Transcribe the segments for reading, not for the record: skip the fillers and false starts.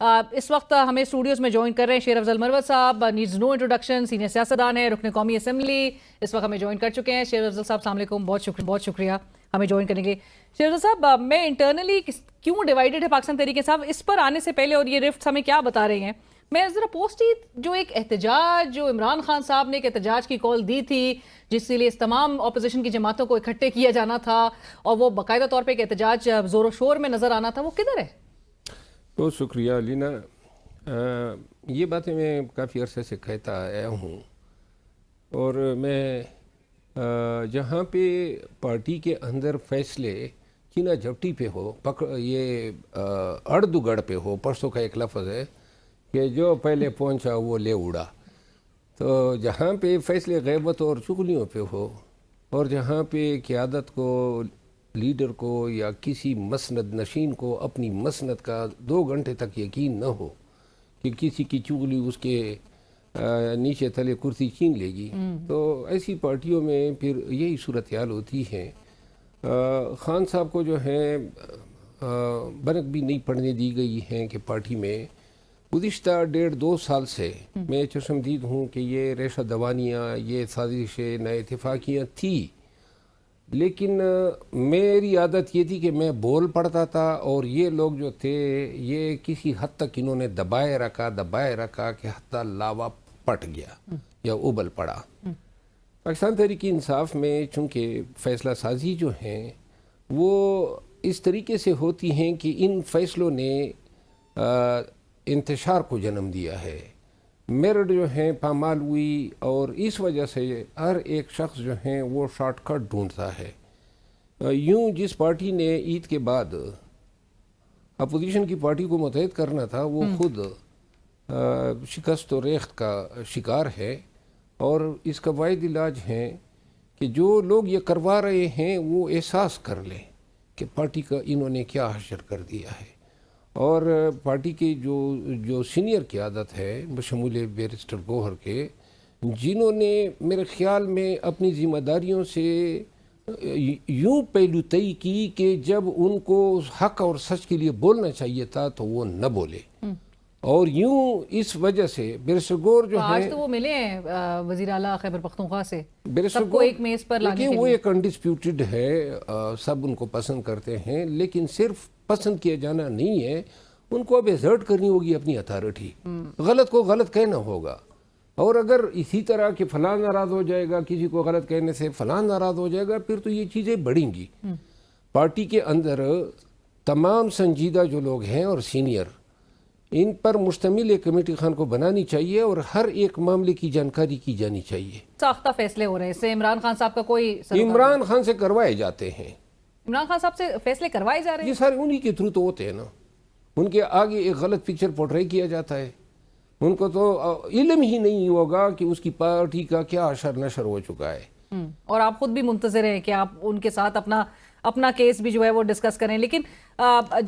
اس وقت ہمیں اسٹوڈیوز میں جوائن کر رہے ہیں شیر افضل مروت صاحب، نیڈز نو انٹروڈکشن، سینئر سیاستدان ہیں، رکن قومی اسمبلی، اس وقت ہمیں جوائن کر چکے ہیں۔ شیر افضل صاحب السلام علیکم، بہت شکریہ ہمیں جوائن کرنے کے لیے۔ شیر افضل صاحب، میں انٹرنلی کیوں ڈیوائیڈڈ ہے پاکستان تحریک انصاف، اس پر آنے سے پہلے اور یہ رفٹس ہمیں کیا بتا رہے ہیں، میں ذرا پوسٹی جو ایک احتجاج، جو عمران خان صاحب نے ایک احتجاج کی کال دی تھی جس کے لیے اس تمام اپوزیشن کی جماعتوں کو اکٹھے کیا جانا تھا اور وہ باقاعدہ طور پہ ایک احتجاج زور و شور میں نظر آنا تھا، وہ کدھر ہے؟ بہت شکریہ لینا۔ یہ باتیں میں کافی عرصے سے کہتا آیا ہوں، اور میں جہاں پہ پارٹی کے اندر فیصلے چینا جھپٹی پہ ہو، یہ اڑ پہ ہو، پرسوں کا ایک لفظ ہے کہ جو پہلے پہنچا وہ لے اڑا، تو جہاں پہ فیصلے غیبت اور چغلیوں پہ ہو، اور جہاں پہ قیادت کو، لیڈر کو یا کسی مسند نشین کو اپنی مسند کا 2 گھنٹے تک یقین نہ ہو کہ کسی کی چغلی اس کے نیچے تلے کرسی چھین لے گی، تو ایسی پارٹیوں میں پھر یہی صورتحال ہوتی ہے۔ خان صاحب کو جو ہے برق بھی نہیں پڑنے دی گئی ہیں کہ پارٹی میں گزشتہ 1.5-2 سال سے میں چشمدید ہوں کہ یہ ریشہ دوانیاں، یہ سازشیں، نئے اتفاقیاں تھی، لیکن میری عادت یہ تھی کہ میں بول پڑتا تھا، اور یہ لوگ جو تھے یہ کسی حد تک انہوں نے دبائے رکھا کہ حتی لاوا پٹ گیا یا ابل پڑا۔ پاکستان تحریک انصاف میں چونکہ فیصلہ سازی جو ہیں وہ اس طریقے سے ہوتی ہیں کہ ان فیصلوں نے انتشار کو جنم دیا ہے، میرٹ جو ہیں پامال ہوئی، اور اس وجہ سے ہر ایک شخص جو ہیں وہ شارٹ کٹ ڈھونڈتا ہے۔ یوں جس پارٹی نے عید کے بعد اپوزیشن کی پارٹی کو متحد کرنا تھا وہ خود شکست و ریخت کا شکار ہے، اور اس کا واحد علاج ہے کہ جو لوگ یہ کروا رہے ہیں وہ احساس کر لیں کہ پارٹی کا انہوں نے کیا حشر کر دیا ہے، اور پارٹی کی جو سینئر قیادت ہے بشمول بیرسٹر گوہر کے، جنہوں نے میرے خیال میں اپنی ذمہ داریوں سے یوں پہلو طئی کی کہ جب ان کو حق اور سچ کے لیے بولنا چاہیے تھا تو وہ نہ بولے، اور یوں اس وجہ سے بیرسٹر گوہر جو ہیں آج تو وہ ملے ہیں وزیر اعلیٰ خیبر پختونخوا سے، سب کو ایک میز پر لانے کے لیے۔ وہ ایک انڈسپیوٹڈ ہے، سب ان کو پسند کرتے ہیں، لیکن صرف پسند کیا جانا نہیں ہے، ان کو اب ایزرٹ کرنی ہوگی اپنی اتھارٹی، غلط کو غلط کہنا ہوگا، اور اگر اسی طرح کہ فلاں ناراض ہو جائے گا، کسی کو غلط کہنے سے فلاں ناراض ہو جائے گا، پھر تو یہ چیزیں بڑھیں گی۔ پارٹی کے اندر تمام سنجیدہ جو لوگ ہیں اور سینئر، ان پر مشتمل ایک کمیٹی خان کو بنانی چاہیے، اور ہر ایک معاملے کی جانکاری کی جانی چاہیے۔ ساختہ فیصلے ہو رہے ہیں، اس سے عمران خان صاحب کا کوئی عمران خان سے کروائے جاتے ہیں، عمران خان صاحب سے فیصلے کروائے جا رہے ہیں، یہ سارے انہی کے تھرو تو ہوتے ہیں نا، ان کے آگے ایک غلط پکچر پورٹرے کیا جاتا ہے، ان کو تو علم ہی نہیں ہوگا کہ اس کی پارٹی کا کیا اشر نشر ہو چکا ہے۔ اور آپ خود بھی منتظر ہیں کہ آپ ان کے ساتھ اپنا کیس بھی جو ہے وہ ڈسکس کریں، لیکن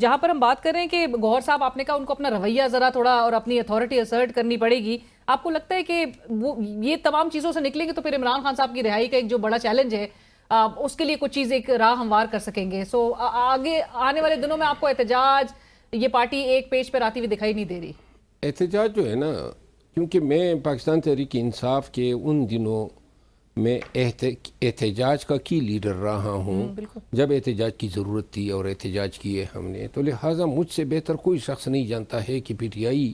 جہاں پر ہم بات کر رہے ہیں کہ گوہر صاحب آپ نے کہا ان کو اپنا رویہ ذرا تھوڑا اور اپنی اتھارٹی اسرٹ کرنی پڑے گی، آپ کو لگتا ہے کہ وہ یہ تمام چیزوں سے نکلیں گے تو پھر عمران خان صاحب کی رہائی کا ایک جو بڑا چیلنج ہے اس کے لیے کچھ چیز ایک راہ ہموار کر سکیں گے؟ سو آگے آنے والے دنوں میں آپ کو احتجاج، یہ پارٹی ایک پیج پہ آتی ہوئی دکھائی نہیں دے رہی؟ احتجاج جو ہے نا، کیونکہ میں پاکستان تحریک انصاف کے ان دنوں میں احتجاج کا کی لیڈر رہا ہوں جب احتجاج کی ضرورت تھی، اور احتجاج کیے ہم نے، تو لہٰذا مجھ سے بہتر کوئی شخص نہیں جانتا ہے کہ پی ٹی آئی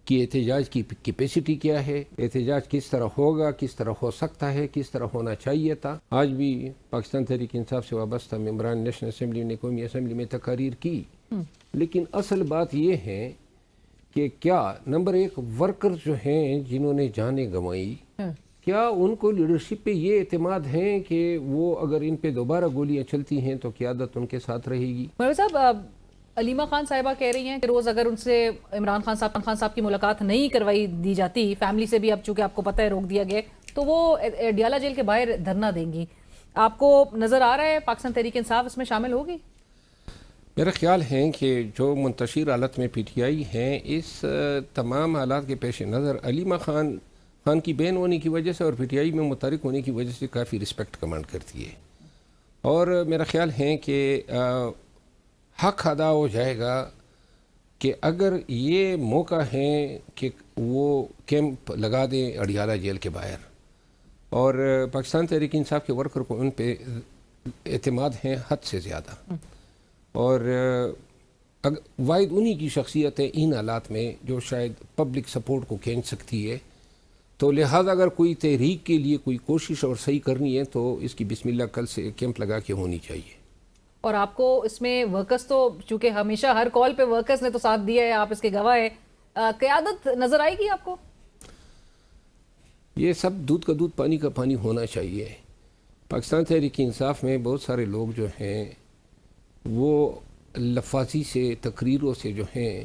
کی احتجاج کی کیپیسٹی کیا ہے، احتجاج کس طرح ہوگا، کس طرح ہو سکتا ہے، کس طرح ہونا چاہیے تھا۔ آج بھی پاکستان تحریک انصاف سے وابستہ ممبران نیشنل اسمبلی نے قومی اسمبلی میں تقاریر کی، لیکن اصل بات یہ ہے کہ کیا نمبر 1 ورکر جو ہیں جنہوں نے جانیں گنوائی، کیا ان کو لیڈرشپ پہ یہ اعتماد ہے کہ وہ اگر ان پہ دوبارہ گولیاں چلتی ہیں تو قیادت ان کے ساتھ رہے گی؟ مولوی صاحب، علیمہ خان صاحبہ کہہ رہی ہیں کہ روز اگر ان سے عمران خان صاحب کی ملاقات نہیں کروائی دی جاتی، فیملی سے بھی اب چونکہ آپ کو پتہ ہے روک دیا گیا، تو وہ ڈیالہ جیل کے باہر دھرنا دیں گی۔ آپ کو نظر آ رہا ہے پاکستان تحریک انصاف اس میں شامل ہوگی؟ میرا خیال ہے کہ جو منتشر حالت میں پی ٹی آئی ہیں، اس تمام حالات کے پیش نظر علیمہ خان کی بین ہونے کی وجہ سے اور پی ٹی آئی میں متحرک ہونے کی وجہ سے کافی رسپیکٹ کمانڈ کرتی ہے، اور میرا خیال ہے کہ حق ادا ہو جائے گا کہ اگر یہ موقع ہے کہ وہ کیمپ لگا دیں اڈیالہ جیل کے باہر، اور پاکستان تحریک انصاف کے ورکر کو ان پہ اعتماد ہیں حد سے زیادہ، اور واحد انہی کی شخصیت ہے ان حالات میں جو شاید پبلک سپورٹ کو کھینچ سکتی ہے، تو لہٰذا اگر کوئی تحریک کے لیے کوئی کوشش اور صحیح کرنی ہے تو اس کی بسم اللہ کل سے کیمپ لگا کے ہونی چاہیے۔ اور آپ کو اس میں ورکرز تو چونکہ ہمیشہ ہر کال پہ ورکرز نے تو ساتھ دیا ہے، آپ اس کے گواہ ہیں، قیادت نظر آئے گی آپ کو؟ یہ سب دودھ کا دودھ پانی کا پانی ہونا چاہیے۔ پاکستان تحریک انصاف میں بہت سارے لوگ جو ہیں وہ لفاظی سے، تقریروں سے جو ہیں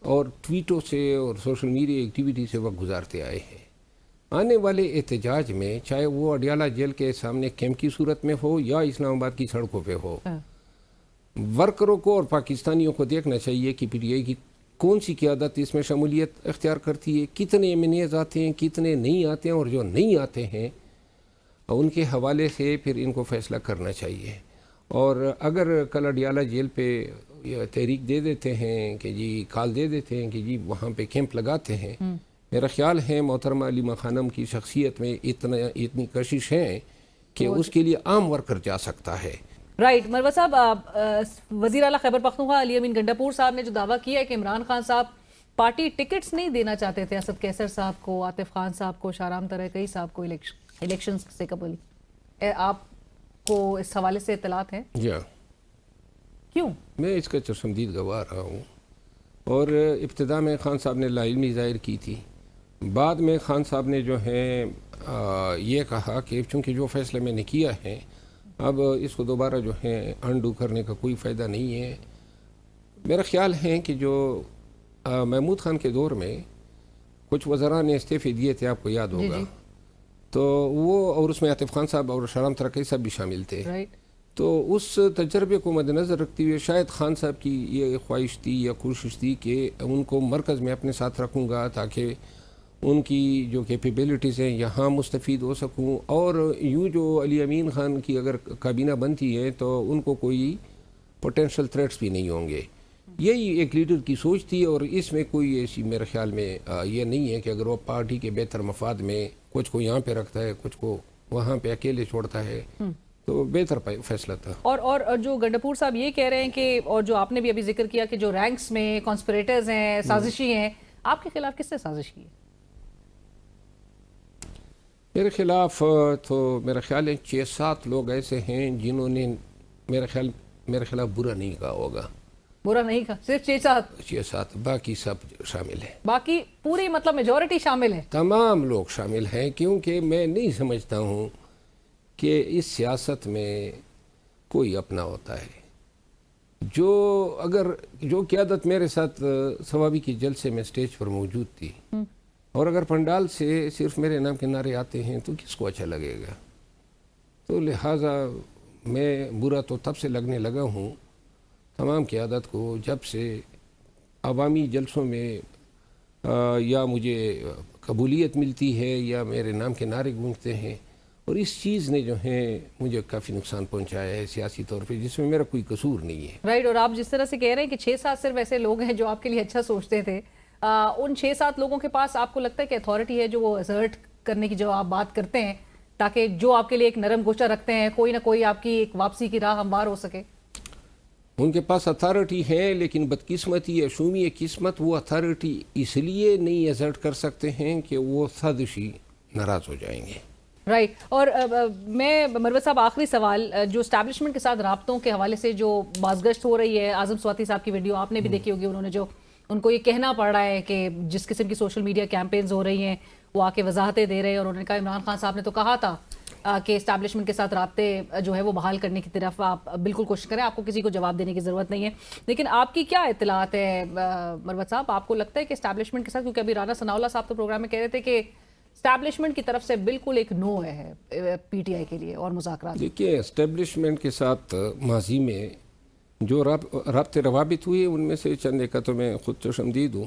اور ٹویٹوں سے اور سوشل میڈیا ایکٹیویٹی سے وقت گزارتے آئے ہیں۔ آنے والے احتجاج میں چاہے وہ اڈیالہ جیل کے سامنے کیمپ کی صورت میں ہو یا اسلام آباد کی سڑکوں پہ ہو، ورکروں کو اور پاکستانیوں کو دیکھنا چاہیے کہ پی ٹی آئی کی کون سی قیادت اس میں شمولیت اختیار کرتی ہے، کتنے MNAs آتے ہیں، کتنے نہیں آتے ہیں، اور جو نہیں آتے ہیں ان کے حوالے سے پھر ان کو فیصلہ کرنا چاہیے۔ اور اگر کل اڈیالہ جیل پہ تحریک دے دیتے ہیں کہ جی کال دے دیتے ہیں کہ جی وہاں پہ کیمپ لگاتے ہیں، میرا خیال ہے محترمہ علیمہ خانم کی شخصیت میں اتنی کشش ہے کہ اس کے لیے عام ورکر جا سکتا ہے۔ رائٹ، مروت صاحب، وزیر اعلیٰ خیبر پختونخوا علی امین گنڈاپور صاحب نے جو دعویٰ کیا ہے کہ عمران خان صاحب پارٹی ٹکٹس نہیں دینا چاہتے تھے اسد کیسر صاحب کو، عاطف خان صاحب کو، شاہرام ترکئی صاحب کو الیکشن سے قبل، آپ کو اس حوالے سے اطلاعات ہیں؟ جی ہاں، کیوں؟ میں اس کا چشمدید گواہ رہا ہوں، اور ابتدا میں خان صاحب نے لا علمی ظاہر کی تھی، بعد میں خان صاحب نے جو ہے یہ کہا کہ چونکہ جو فیصلہ میں نے کیا ہے اب اس کو دوبارہ جو ہے انڈو کرنے کا کوئی فائدہ نہیں ہے۔ میرا خیال ہے کہ جو محمود خان کے دور میں کچھ وزراء نے استعفے دیے تھے، آپ کو یاد ہوگا، تو وہ اور اس میں عاطف خان صاحب اور شاہرام ترکئی صاحب بھی شامل تھے، تو اس تجربے کو مد نظر رکھتے ہوئے شاید خان صاحب کی یہ خواہش تھی یا کوشش تھی کہ ان کو مرکز میں اپنے ساتھ رکھوں گا تاکہ ان کی جو کیپیبلٹیز ہیں یہاں مستفید ہو سکوں، اور یوں جو علی امین خان کی اگر کابینہ بنتی ہے تو ان کو کوئی پوٹینشل تھریٹس بھی نہیں ہوں گے۔ یہی ایک لیڈر کی سوچ تھی، اور اس میں کوئی ایسی میرے خیال میں یہ نہیں ہے کہ اگر وہ پارٹی کے بہتر مفاد میں کچھ کو یہاں پہ رکھتا ہے کچھ کو وہاں پہ اکیلے چھوڑتا ہے، تو بہتر فیصلہ تھا۔ اور جو گنڈاپور صاحب یہ کہہ رہے ہیں کہ، اور جو آپ نے بھی ابھی ذکر کیا کہ جو رینکس میں کانسپریٹرز ہیں، سازشی ہیں، آپ کے خلاف کس نے سازش کی ہے؟ میرے خلاف تو میرا خیال ہے 6-7 لوگ ایسے ہیں جنہوں نے میرے خلاف برا نہیں کہا ہوگا۔ برا نہیں کہا؟ صرف 6-7، باقی سب شامل ہیں، باقی پوری مطلب میجورٹی شامل ہے؟ تمام لوگ شامل ہیں، کیونکہ میں نہیں سمجھتا ہوں کہ اس سیاست میں کوئی اپنا ہوتا ہے۔ جو قیادت میرے ساتھ ثوابی کی جلسے میں سٹیج پر موجود تھی، اور اگر پنڈال سے صرف میرے نام کے نعرے آتے ہیں تو کس کو اچھا لگے گا؟ تو لہٰذا میں برا تو تب سے لگنے لگا ہوں تمام قیادت کو جب سے عوامی جلسوں میں یا مجھے قبولیت ملتی ہے یا میرے نام کے نعرے گونجتے ہیں، اور اس چیز نے جو ہے مجھے کافی نقصان پہنچایا ہے سیاسی طور پہ، جس میں میرا کوئی قصور نہیں ہے۔ رائٹ، اور آپ جس طرح سے کہہ رہے ہیں کہ 6-7 صرف ایسے لوگ ہیں جو آپ کے لیے اچھا سوچتے تھے، ان 6-7 لوگوں کے پاس آپ کو لگتا ہے کہ اتھارٹی ہے جو وہ ایزرٹ کرنے کی جو آپ بات کرتے ہیں تاکہ جو آپ کے لیے ایک نرم گوشہ رکھتے ہیں کوئی نہ کوئی آپ کی ایک واپسی کی راہ ہموار ہو سکے؟ ان کے پاس اتھارٹی ہے، لیکن بدقسمتی یا شومی قسمت وہ اتھارٹی اس لیے نہیں ایزرٹ کر سکتے ہیں کہ وہ سازشی ناراض ہو جائیں گے۔ رائٹ، اور میں مروت صاحب آخری سوال، جو اسٹیبلشمنٹ کے ساتھ رابطوں کے حوالے سے جو بازگشت ہو رہی ہے، اعظم سواتی صاحب کی ویڈیو آپ نے بھی دیکھی ہوگی، انہوں نے جو ان کو یہ کہنا پڑ رہا ہے کہ جس قسم کی سوشل میڈیا کیمپینز ہو رہی ہیں وہ آ کے وضاحتیں دے رہے ہیں، اور انہوں نے کہا عمران خان صاحب نے تو کہا تھا کہ اسٹیبلشمنٹ کے ساتھ رابطے جو ہے وہ بحال کرنے کی طرف آپ بالکل کوشش کریں، آپ کو کسی کو جواب دینے کی ضرورت نہیں ہے، لیکن آپ کی کیا اطلاعات ہے مروت صاحب؟ آپ کو لگتا ہے کہ اسٹیبلشمنٹ کے ساتھ، کیونکہ ابھی رانا ثناء اللہ صاحب تو پروگرام میں کہہ رہے تھے کہ اسٹیبلشمنٹ کی طرف سے بالکل ایک نو ہے پی ٹی آئی کے لیے اور مذاکرات؟ دیکھیے، اسٹیبلشمنٹ کے ساتھ ماضی میں جو رابطے روابط ہوئے ان میں سے چند ایک کا تو میں خود چشمدید ہوں،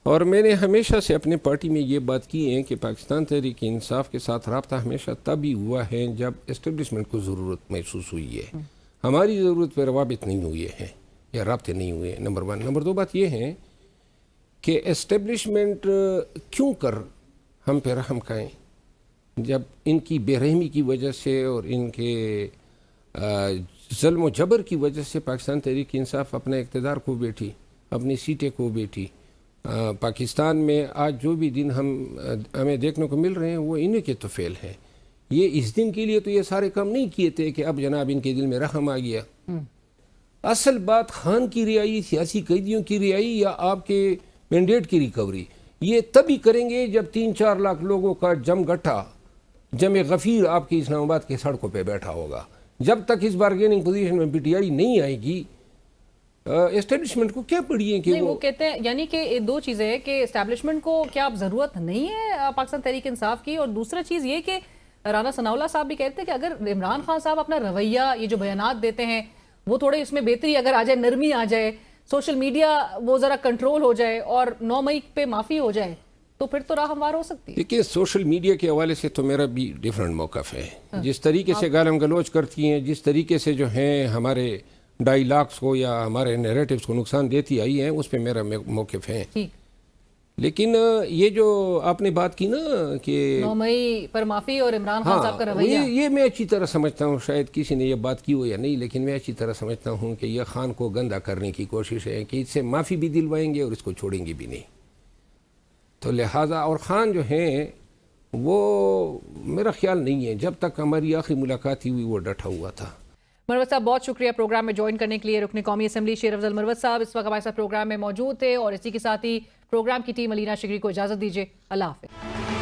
اور میں نے ہمیشہ سے اپنے پارٹی میں یہ بات کی ہے کہ پاکستان تحریک انصاف کے ساتھ رابطہ ہمیشہ تب ہی ہوا ہے جب اسٹیبلشمنٹ کو ضرورت محسوس ہوئی ہے، ہماری ضرورت پہ روابط نہیں ہوئے ہیں۔ یا رابطے نہیں ہوئے، نمبر 1۔ نمبر 2 بات یہ ہے کہ اسٹیبلشمنٹ کیوں کر ہم پہ رحم کھائیں جب ان کی بے رحمی کی وجہ سے اور ان کے ظلم و جبر کی وجہ سے پاکستان تحریک انصاف اپنے اقتدار کو بیٹھی، اپنی سیٹیں کو بیٹھی۔ پاکستان میں آج جو بھی دن ہمیں دیکھنے کو مل رہے ہیں وہ انہیں کے تو فعل ہیں۔ یہ اس دن کے لیے تو یہ سارے کام نہیں کیے تھے کہ اب جناب ان کے دل میں رحم آ گیا۔ اصل بات خان کی رہائی، سیاسی قیدیوں کی رہائی یا آپ کے مینڈیٹ کی ریکوری، یہ تبھی کریں گے جب 3-4 لاکھ لوگوں کا جمع غفیر آپ کی اسلام آباد کے سڑکوں پہ بیٹھا ہوگا۔ جب تک اس بارگیننگ پوزیشن میں پی ٹی آئی نہیں آئے گی، اسٹیبلشمنٹ کو کیا پڑی ہے کہ نہیں، وہ کہتے ہیں یعنی کہ 2 چیزیں ہیں کہ اسٹیبلشمنٹ کو کیا اب ضرورت نہیں ہے پاکستان تحریک انصاف کی، اور دوسرا چیز یہ کہ رانا ثناء اللہ صاحب بھی کہتے ہیں کہ اگر عمران خان صاحب اپنا رویہ، یہ جو بیانات دیتے ہیں وہ تھوڑے اس میں بہتری اگر آ جائے، نرمی آ جائے، سوشل میڈیا وہ ذرا کنٹرول ہو جائے اور 9 مئی پہ معافی ہو جائے تو پھر تو راہ ہموار ہو سکتی ہے۔ دیکھیے، سوشل میڈیا کے حوالے سے تو میرا بھی ڈیفرنٹ موقف ہے۔ جس طریقے سے گالم گلوچ کرتی ہیں، جس طریقے سے جو ہیں ہمارے ڈائیلاگس کو یا ہمارے نیریٹیوز کو نقصان دیتی آئی ہیں، اس پہ میرا موقف ہے۔ لیکن یہ جو آپ نے بات کی نا کہ 9 مئی پر معافی اور عمران خان صاحب کا رویہ، یہ میں اچھی طرح سمجھتا ہوں، شاید کسی نے یہ بات کی ہو یا نہیں، لیکن میں اچھی طرح سمجھتا ہوں کہ یہ خان کو گندہ کرنے کی کوشش ہے کہ اس سے معافی بھی دلوائیں گے اور اس کو چھوڑیں گے بھی نہیں۔ تو لہٰذا اور خان جو ہیں وہ میرا خیال نہیں ہے، جب تک ہماری آخری ملاقات ہی ہوئی وہ ڈٹا ہوا تھا۔ مروت صاحب بہت شکریہ پروگرام میں جوائن کرنے کے لیے۔ رکن قومی اسمبلی شیر افضل مروت صاحب اس وقت ہمارے ساتھ پروگرام میں موجود تھے، اور اسی کے ساتھ ہی پروگرام کی ٹیم علینا شگری کو اجازت دیجیے۔ اللہ حافظ۔